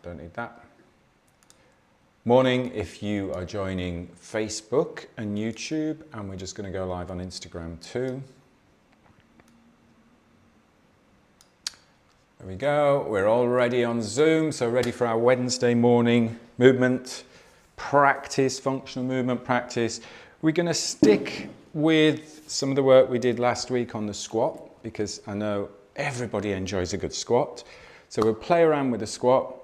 don't need that. Morning if you are joining Facebook and YouTube, and we're just going to go live on Instagram too. There we go, we're already on Zoom, so ready for our Wednesday morning movement practice, functional movement practice. We're going to stick with some of the work we did last week on the squat, because I know everybody enjoys a good squat. So we'll play around with the squat.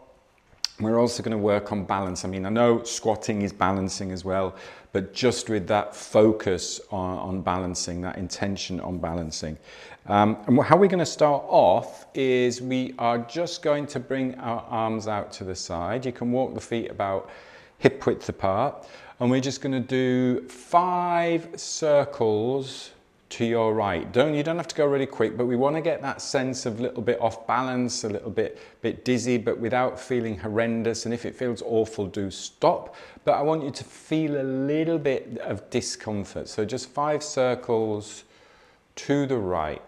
We're also going to work on balance. I mean, I know squatting is balancing as well, but just with that focus on balancing, that intention on balancing. And how we're going to start off is we are just going to bring our arms out to the side. You can walk the feet about hip width apart, and we're just going to do 5 circles to your right. You don't have to go really quick, but we want to get that sense of a little bit off balance, a little bit dizzy, but without feeling horrendous. And if it feels awful, do stop. But I want you to feel a little bit of discomfort. So just 5 circles to the right.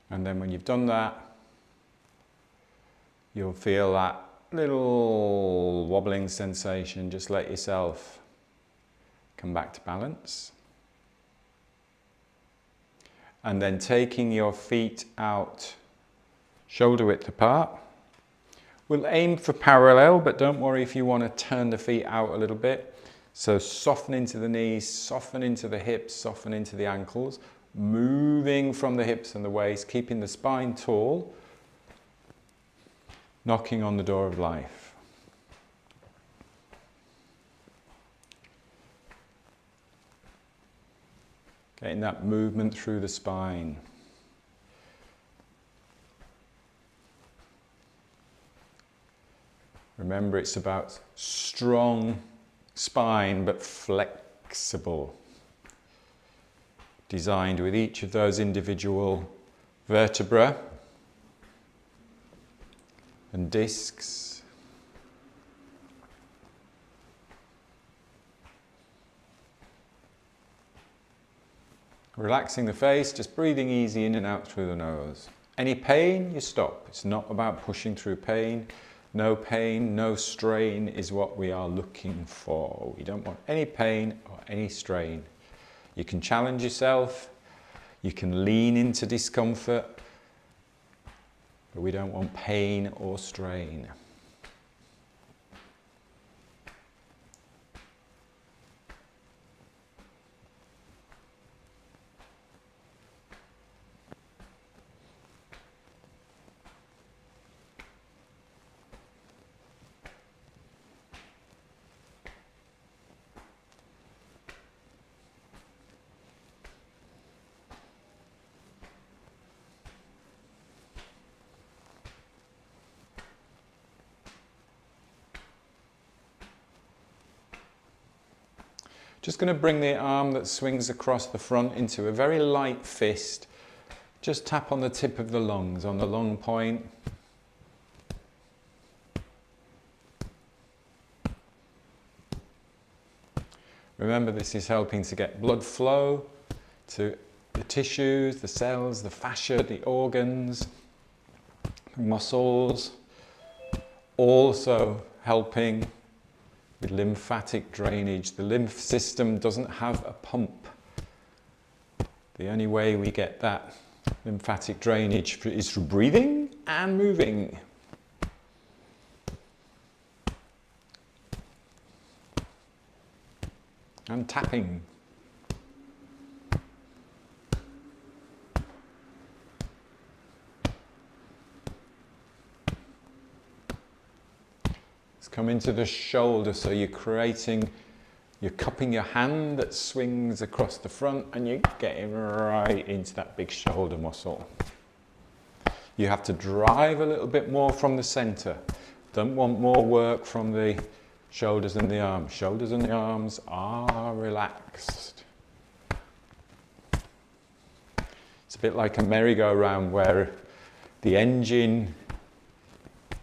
And then when you've done that, you'll feel that little wobbling sensation. Just let yourself come back to balance. And then taking your feet out shoulder width apart. We'll aim for parallel, but don't worry if you want to turn the feet out a little bit. So soften into the knees, soften into the hips, soften into the ankles. Moving from the hips and the waist, keeping the spine tall, knocking on the door of life. Getting that movement through the spine. Remember, it's about strong spine, but flexible. Designed with each of those individual vertebrae and discs. Relaxing the face, just breathing easy in and out through the nose. Any pain, you stop. It's not about pushing through pain. No pain, no strain is what we are looking for. We don't want any pain or any strain. You can challenge yourself, you can lean into discomfort, but we don't want pain or strain. Just going to bring the arm that swings across the front into a very light fist. Just tap on the tip of the lungs, on the lung point. Remember, this is helping to get blood flow to the tissues, the cells, the fascia, the organs, the muscles. Also helping with lymphatic drainage. The lymph system doesn't have a pump. The only way we get that lymphatic drainage is through breathing and moving. And tapping. Come into the shoulder, so you're cupping your hand that swings across the front, and you're getting right into that big shoulder muscle. You have to drive a little bit more from the center. Don't want more work from the shoulders and the arms. Shoulders and the arms are relaxed. It's a bit like a merry-go-round where the engine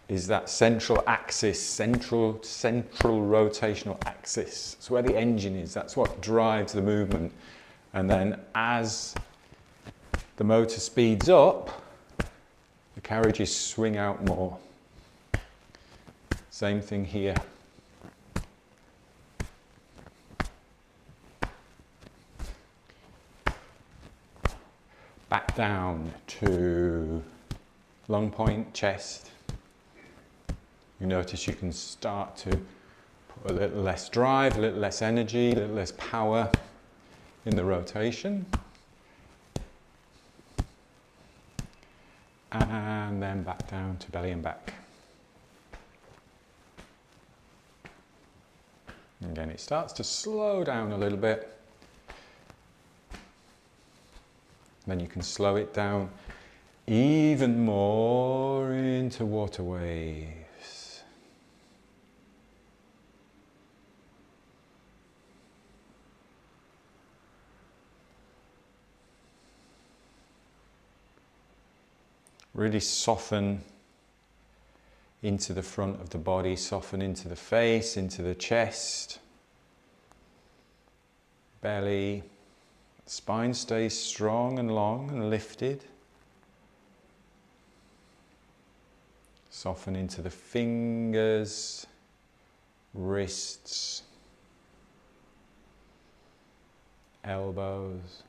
is that central axis, central rotational axis. It's where the engine is. That's what drives the movement. And then as the motor speeds up, the carriages swing out more. Same thing here. Back down to long point, chest. You notice you can start to put a little less drive, a little less energy, a little less power in the rotation. And then back down to belly and back. Again, it starts to slow down a little bit. Then you can slow it down even more into water waves. Really soften into the front of the body, soften into the face, into the chest, belly. Spine stays strong and long and lifted. Soften into the fingers, wrists, elbows.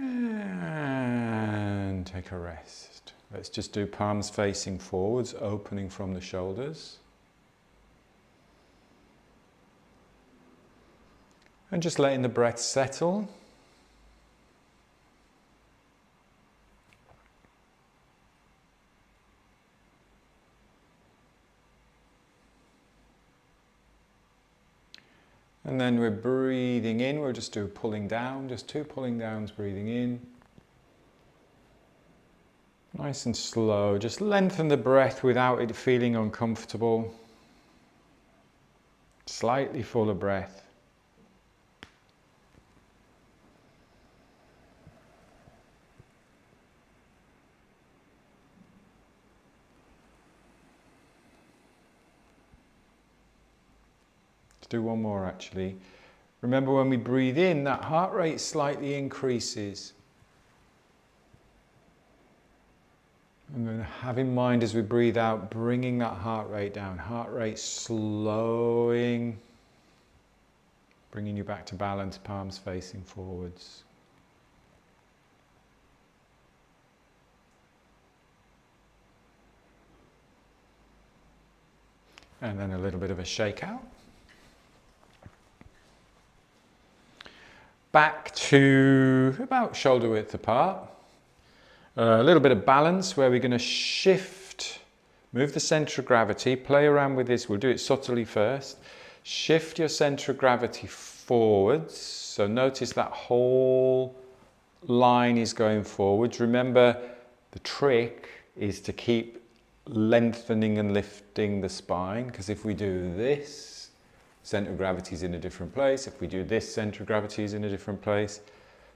And take a rest. Let's just do palms facing forwards, opening from the shoulders. And just letting the breath settle. And then we're breathing in, we'll just do pulling down, just 2 pulling downs, breathing in. Nice and slow, just lengthen the breath without it feeling uncomfortable. Slightly fuller breath. Do one more actually. Remember when we breathe in, that heart rate slightly increases. And then have in mind as we breathe out, bringing that heart rate down. Heart rate slowing, bringing you back to balance, palms facing forwards. And then a little bit of a shake out. Back to about shoulder width apart. A little bit of balance where we're going to shift, move the centre of gravity, play around with this. We'll do it subtly first. Shift your centre of gravity forwards. So notice that whole line is going forwards. Remember, the trick is to keep lengthening and lifting the spine, because if we do this, centre of gravity is in a different place. If we do this, centre of gravity is in a different place.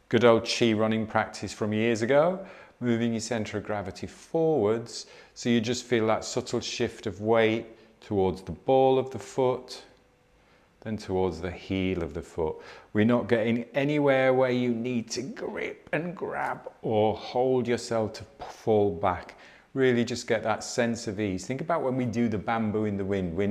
Good old Chi running practice from years ago, moving your centre of gravity forwards, so you just feel that subtle shift of weight towards the ball of the foot, then towards the heel of the foot. We're not getting anywhere where you need to grip and grab or hold yourself to fall back. Really just get that sense of ease. Think about when we do the bamboo in the wind. We're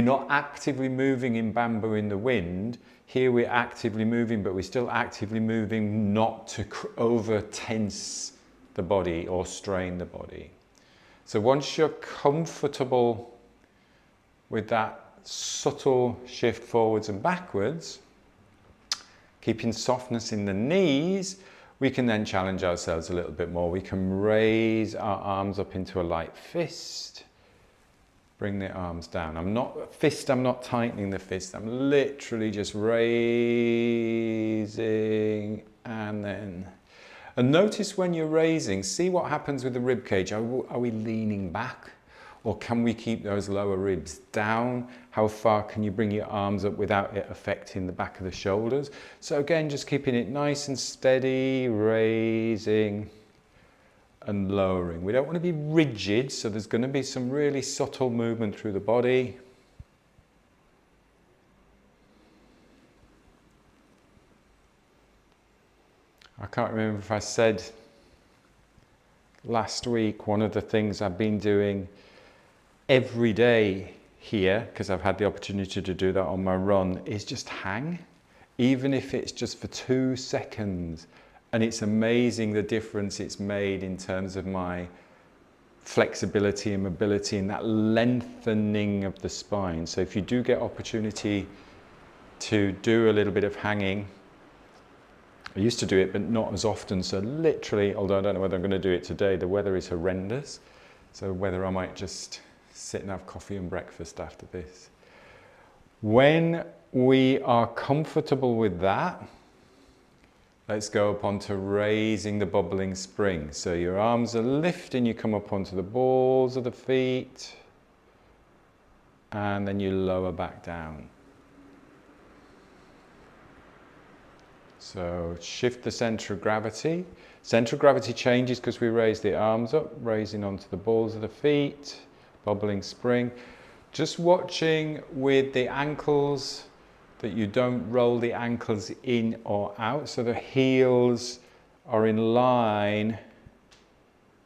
not actively moving in bamboo in the wind. Here we're actively moving, but we're still actively moving not to over tense the body or strain the body. So once you're comfortable with that subtle shift forwards and backwards, keeping softness in the knees, we can then challenge ourselves a little bit more. We can raise our arms up into a light fist. Bring the arms down. I'm not tightening the fist. I'm literally just raising and then And notice when you're raising, see what happens with the rib cage. Are we leaning back? Or can we keep those lower ribs down? How far can you bring your arms up without it affecting the back of the shoulders? So again, just keeping it nice and steady, raising and lowering. We don't want to be rigid, so there's going to be some really subtle movement through the body. I can't remember if I said last week, one of the things I've been doing every day here, because I've had the opportunity to do that on my run, is just hang, even if it's just for 2 seconds. And it's amazing the difference it's made in terms of my flexibility and mobility and that lengthening of the spine. So if you do get opportunity to do a little bit of hanging, I used to do it, but not as often. So literally, although I don't know whether I'm going to do it today, the weather is horrendous. So whether I might just sit and have coffee and breakfast after this. When we are comfortable with that, let's go up onto raising the bubbling spring. So your arms are lifting, you come up onto the balls of the feet, and then you lower back down. So shift the center of gravity. Center of gravity changes because we raise the arms up, raising onto the balls of the feet, bubbling spring. Just watching with the ankles that you don't roll the ankles in or out, so the heels are in line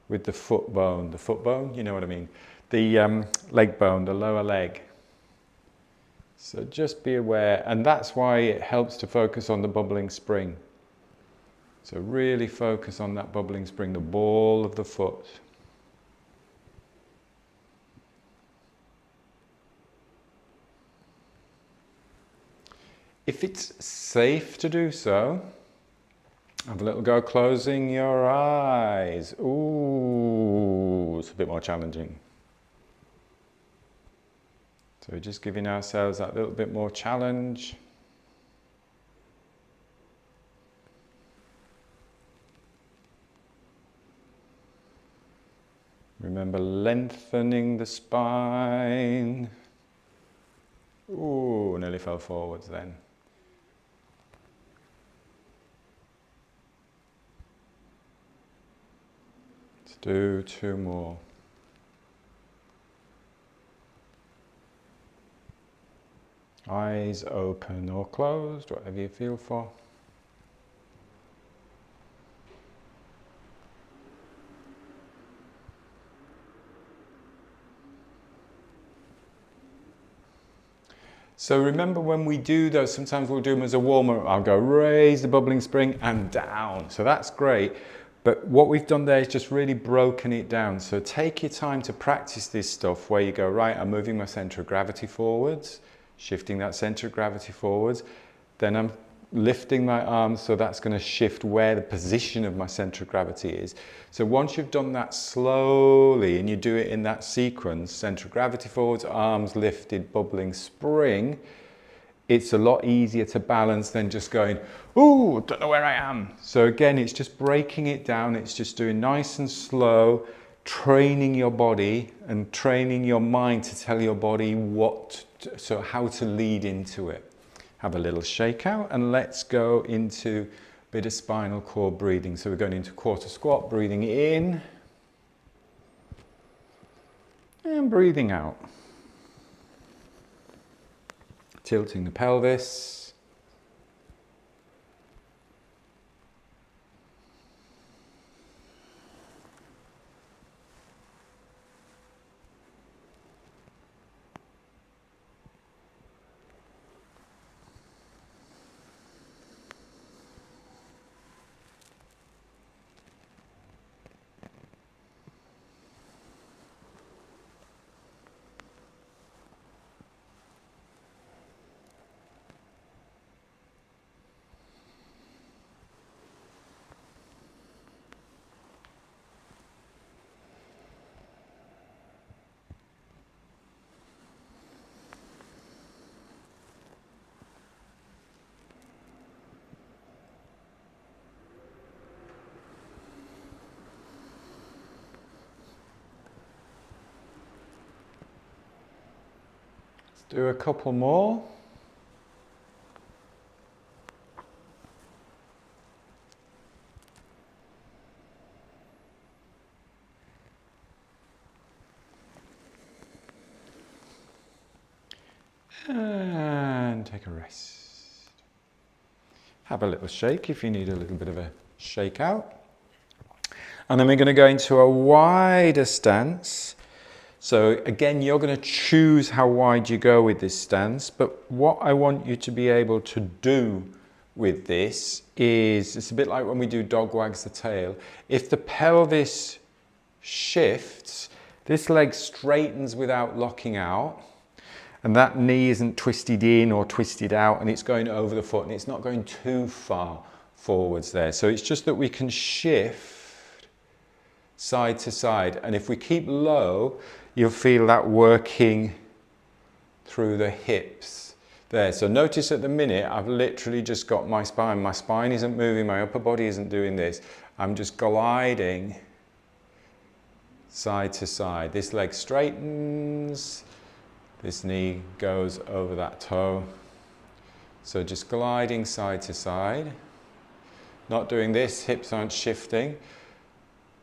with the foot bone. The foot bone, you know what I mean? The leg bone, the lower leg. So just be aware, and that's why it helps to focus on the bubbling spring. So really focus on that bubbling spring, the ball of the foot. If it's safe to do so, have a little go closing your eyes. Ooh, it's a bit more challenging. So we're just giving ourselves that little bit more challenge. Remember lengthening the spine. Ooh, nearly fell forwards then. Let's do 2 more. Eyes open or closed, whatever you feel for. So remember when we do those, sometimes we'll do them as a warm-up. I'll go raise the bubbling spring and down. So that's great. But what we've done there is just really broken it down. So take your time to practice this stuff where you go, right, I'm moving my center of gravity forwards, shifting that center of gravity forwards. Then I'm lifting my arms, so that's going to shift where the position of my center of gravity is. So once you've done that slowly and you do it in that sequence, center of gravity forwards, arms lifted, bubbling spring, it's a lot easier to balance than just going, ooh, don't know where I am. So again, it's just breaking it down. It's just doing nice and slow, training your body and training your mind to tell your body how to lead into it. Have a little shakeout and let's go into a bit of spinal cord breathing. So we're going into quarter squat, breathing in and breathing out. Tilting the pelvis. Do a couple more. And take a rest. Have a little shake if you need a little bit of a shake out. And then we're going to go into a wider stance. So again, you're going to choose how wide you go with this stance, but what I want you to be able to do with this is, it's a bit like when we do dog wags the tail. If the pelvis shifts, this leg straightens without locking out, and that knee isn't twisted in or twisted out, and it's going over the foot, and it's not going too far forwards there. So it's just that we can shift side to side, and if we keep low, you'll feel that working through the hips there. So notice at the minute, I've literally just got my spine isn't moving, my upper body isn't doing this. I'm just gliding side to side. This leg straightens, this knee goes over that toe. So just gliding side to side. Not doing this, hips aren't shifting.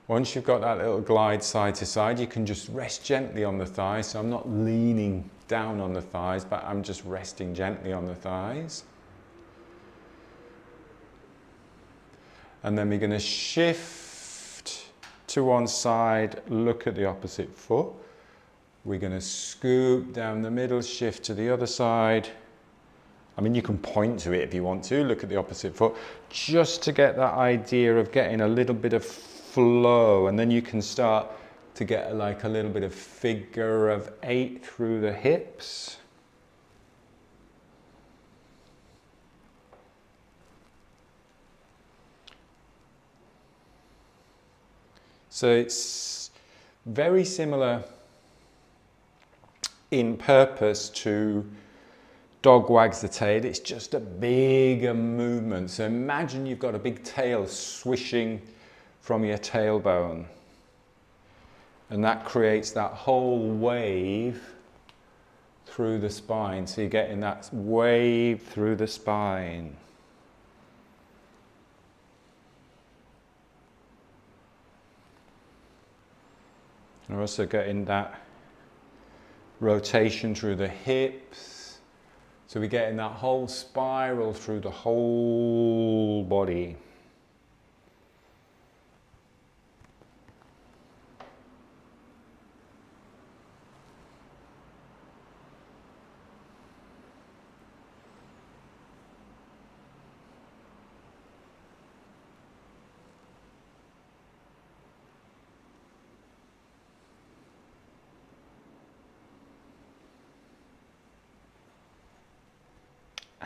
Once you've got that little glide side to side, you can just rest gently on the thighs. So I'm not leaning down on the thighs, but I'm just resting gently on the thighs. And then we're going to shift to one side, look at the opposite foot. We're going to scoop down the middle, shift to the other side. I mean, you can point to it if you want to, look at the opposite foot, just to get that idea of getting a little bit of flow, and then you can start to get like a little bit of figure of 8 through the hips. So it's very similar in purpose to dog wags the tail. It's just a bigger movement. So imagine you've got a big tail swishing from your tailbone, and that creates that whole wave through the spine. So you're getting that wave through the spine. You're also getting that rotation through the hips. So we're getting that whole spiral through the whole body.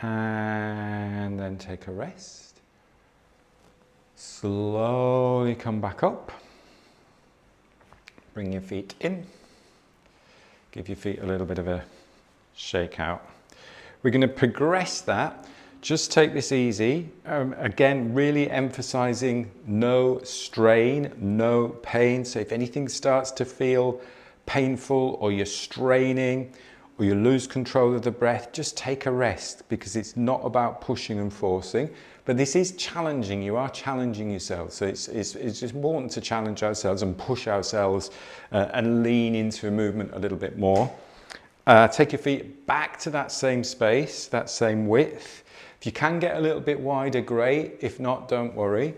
And then take a rest. Slowly come back up. Bring your feet in. Give your feet a little bit of a shake out. We're going to progress that. Just take this easy. Again, really emphasizing no strain, no pain. So if anything starts to feel painful, or you're straining, or you lose control of the breath, just take a rest, because it's not about pushing and forcing, but this is challenging. You are challenging yourself. So it's just important to challenge ourselves and push ourselves and lean into a movement a little bit more. Take your feet back to that same space, that same width. If you can get a little bit wider, great. If not, don't worry.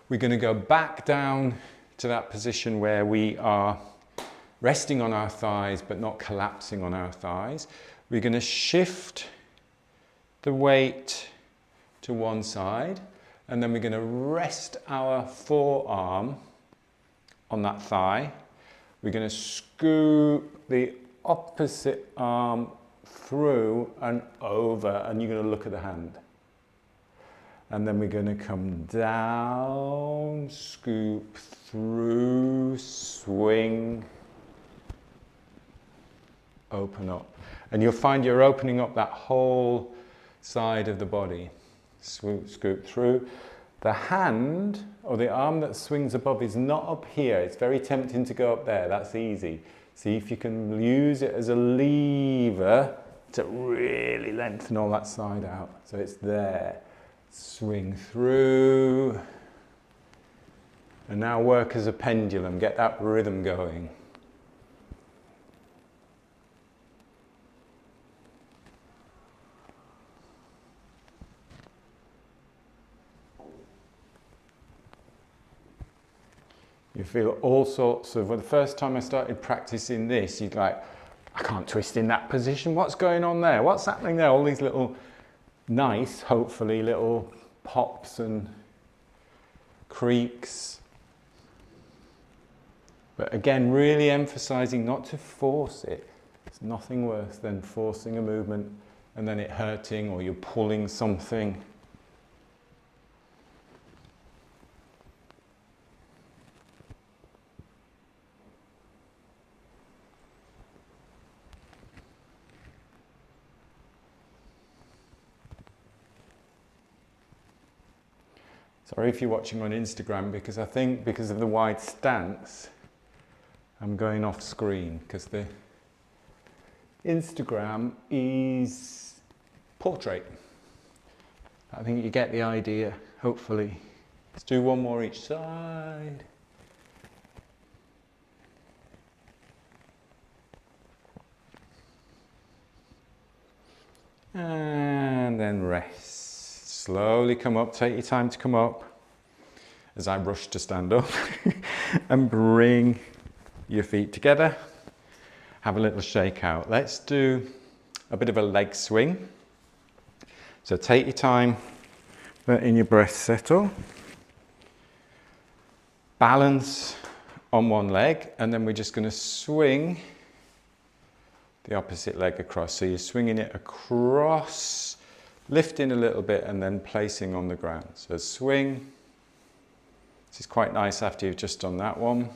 We're going to go back down to that position where we are resting on our thighs but not collapsing on our thighs. We're going to shift the weight to one side, and then we're going to rest our forearm on that thigh. We're going to scoop the opposite arm through and over, and you're going to look at the hand. And then we're going to come down, scoop through, swing, open up. And you'll find you're opening up that whole side of the body. Scoop through. The hand or the arm that swings above is not up here. It's very tempting to go up there. That's easy. See if you can use it as a lever to really lengthen all that side out. So it's there. Swing through. And now work as a pendulum, get that rhythm going. You feel all sorts of, well, the first time I started practicing this, you'd like, I can't twist in that position. What's going on there? What's happening there? All these little nice, hopefully, little pops and creaks. But again, really emphasizing not to force it. It's nothing worse than forcing a movement and then it hurting or you're pulling something. Sorry if you're watching on Instagram, because I think because of the wide stance, I'm going off screen because the Instagram is portrait. I think you get the idea, hopefully. Let's do one more each side. And then rest. Slowly come up, take your time to come up as I rush to stand up and bring your feet together. Have a little shake out. Let's do a bit of a leg swing. So take your time, letting your breath settle. Balance on one leg, and then we're just going to swing the opposite leg across. So you're swinging it across, lifting a little bit and then placing on the ground. So swing. This is quite nice after you've just done that one.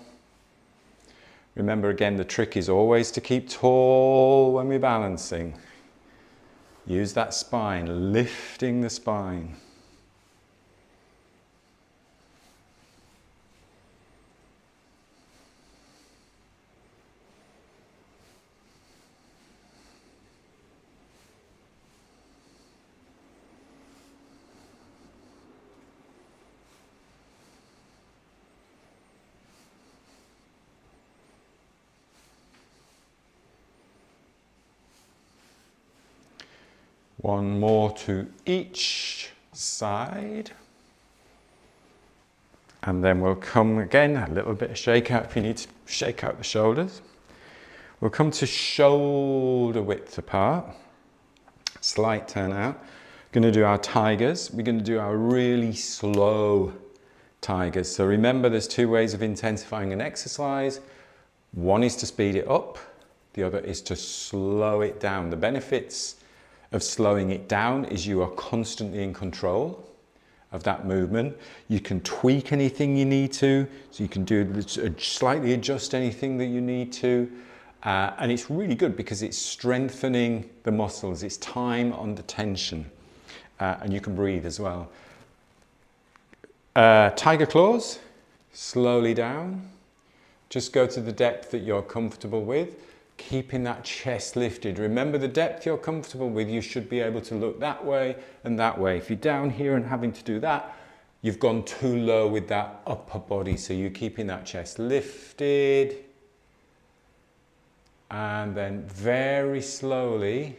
Remember again, the trick is always to keep tall when we're balancing. Use that spine, lifting the spine. One more to each side. And then we'll come again, a little bit of shake out if you need to shake out the shoulders. We'll come to shoulder width apart. Slight turn out. Going to do our tigers. We're going to do our really slow tigers. So remember, there's two ways of intensifying an exercise. One is to speed it up. The other is to slow it down. The benefits of slowing it down is you are constantly in control of that movement. You can tweak anything you need to, so you can do slightly adjust anything that you need to, and it's really good because it's strengthening the muscles. It's time under tension, and you can breathe as well. Tiger claws, slowly down. Just go to the depth that you're comfortable with. Keeping that chest lifted. Remember, the depth you're comfortable with, you should be able to look that way and that way. If you're down here and having to do that, you've gone too low with that upper body. So you're keeping that chest lifted. And then very slowly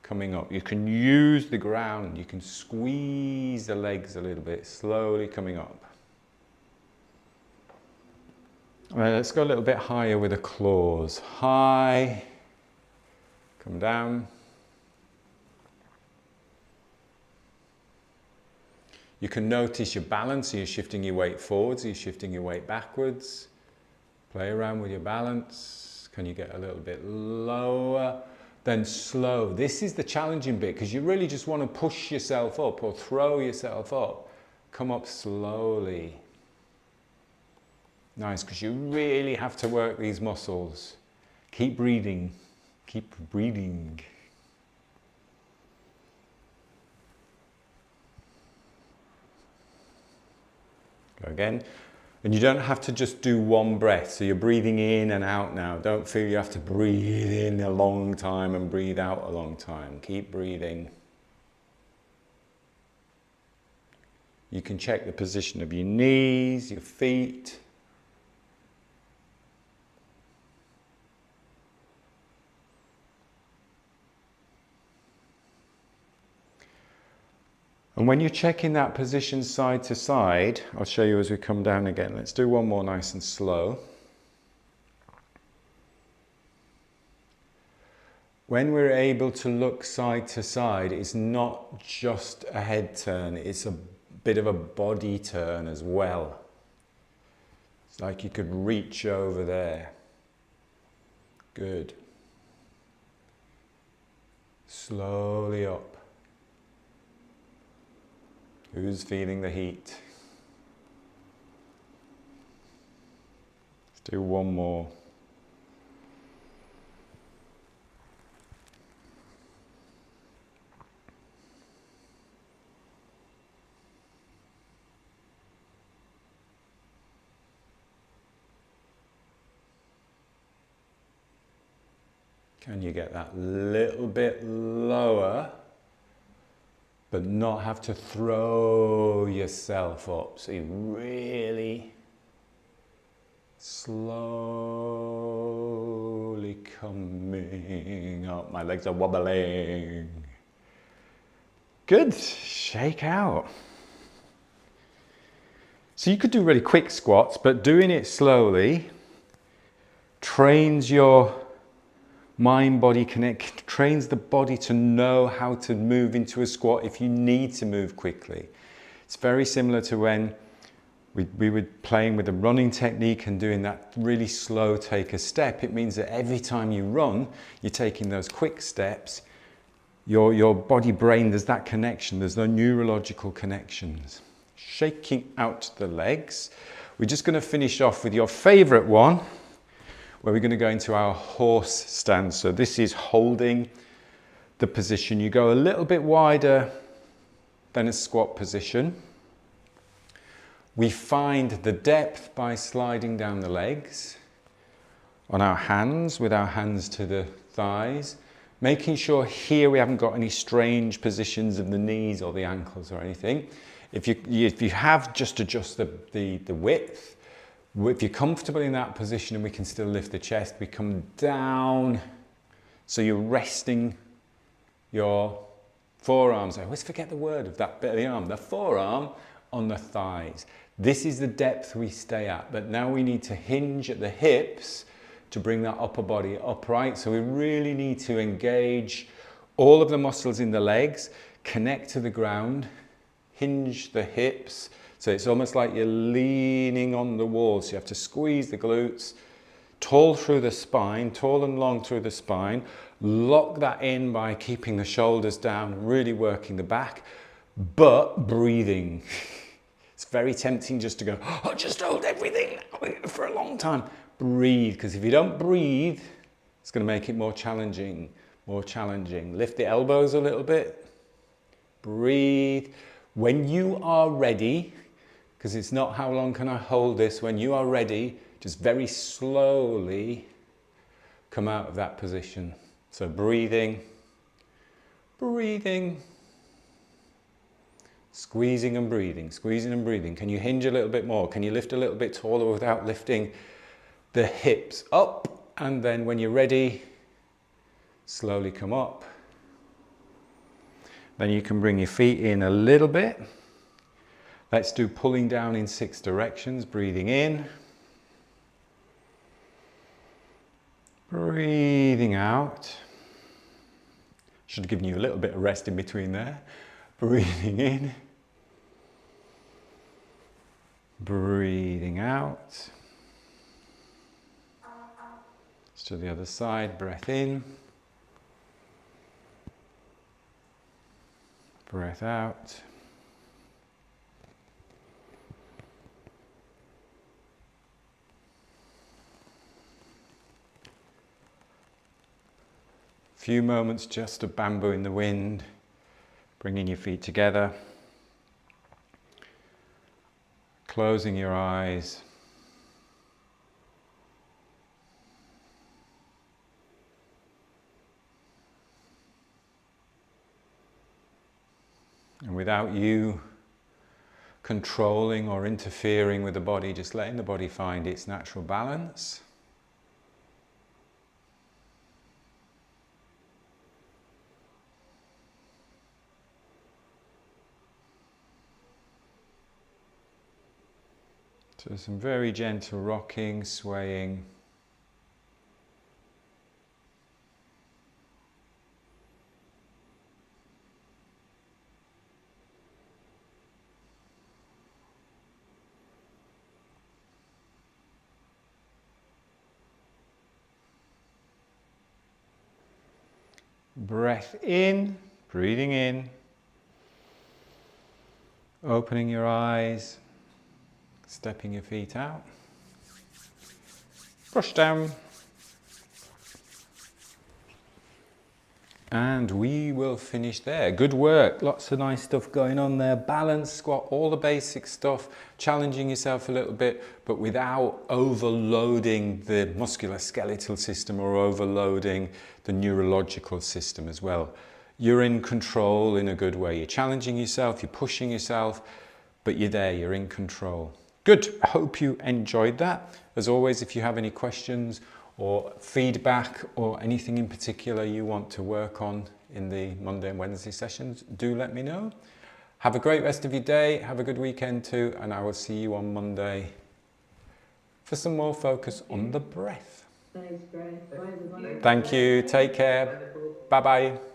coming up. You can use the ground. You can squeeze the legs a little bit, slowly coming up. Right, let's go a little bit higher with the claws. High, come down. You can notice your balance. Are you shifting your weight forwards? Are you shifting your weight backwards? Play around with your balance. Can you get a little bit lower? Then slow. This is the challenging bit because you really just want to push yourself up or throw yourself up. Come up slowly. Nice, because you really have to work these muscles. Keep breathing. Keep breathing. Go again. And you don't have to just do one breath. So you're breathing in and out now. Don't feel you have to breathe in a long time and breathe out a long time. Keep breathing. You can check the position of your knees, your feet. And when you're checking that position side to side, I'll show you as we come down again. Let's do one more nice and slow. When we're able to look side to side, it's not just a head turn, it's a bit of a body turn as well. It's like you could reach over there. Good. Slowly up. Who's feeling the heat? Let's do one more. Can you get that little bit lower, but not have to throw yourself up? So you really slowly coming up. My legs are wobbling. Good, shake out. So you could do really quick squats, but doing it slowly trains your mind-body connect, trains the body to know how to move into a squat if you need to move quickly. It's very similar to when we were playing with the running technique and doing that really slow take a step. It means that every time you run, you're taking those quick steps. Your body brain, there's that connection, there's no neurological connections. Shaking out the legs. We're just going to finish off with your favorite one, where we're going to go into our horse stance. So this is holding the position. You go a little bit wider than a squat position. We find the depth by sliding down the legs on our hands, with our hands to the thighs, making sure here we haven't got any strange positions of the knees or the ankles or anything. If you have, just adjust the width. If you're comfortable in that position and we can still lift the chest, we come down. So you're resting your forearms. I always forget the word of that bit of the arm. The forearm on the thighs. This is the depth we stay at. But now we need to hinge at the hips to bring that upper body upright. So we really need to engage all of the muscles in the legs, connect to the ground, hinge the hips. So it's almost like you're leaning on the wall. So you have to squeeze the glutes, tall through the spine, tall and long through the spine. Lock that in by keeping the shoulders down, really working the back, but breathing. It's very tempting just to go, oh, just hold everything for a long time. Breathe, because if you don't breathe, it's going to make it more challenging, more challenging. Lift the elbows a little bit. Breathe. When you are ready, because it's not how long can I hold this, when you are ready, just very slowly come out of that position. So breathing, breathing, squeezing and breathing, squeezing and breathing. Can you hinge a little bit more? Can you lift a little bit taller without lifting the hips up? And then when you're ready, slowly come up. Then you can bring your feet in a little bit. Let's do pulling down in 6 directions, breathing in. Breathing out. Should have given you a little bit of rest in between there. Breathing in. Breathing out. Let's do the other side, breath in. Breath out. Few moments just of bamboo in the wind, bringing your feet together, closing your eyes, And without you controlling or interfering with the body, just letting the body find its natural balance. So some very gentle rocking, swaying. Breath in, breathing in, opening your eyes, stepping your feet out, brush down, and we will finish there. Good work, lots of nice stuff going on there. Balance squat, all the basic stuff, challenging yourself a little bit, but without overloading the musculoskeletal system or overloading the neurological system as well. You're in control in a good way. You're challenging yourself, you're pushing yourself, but you're there, you're in control. Good, I hope you enjoyed that. As always, if you have any questions or feedback or anything in particular you want to work on in the Monday and Wednesday sessions, do let me know. Have a great rest of your day, have a good weekend too, and I will see you on Monday for some more focus on the breath. Thanks, Brian. Thank you, take care, bye bye.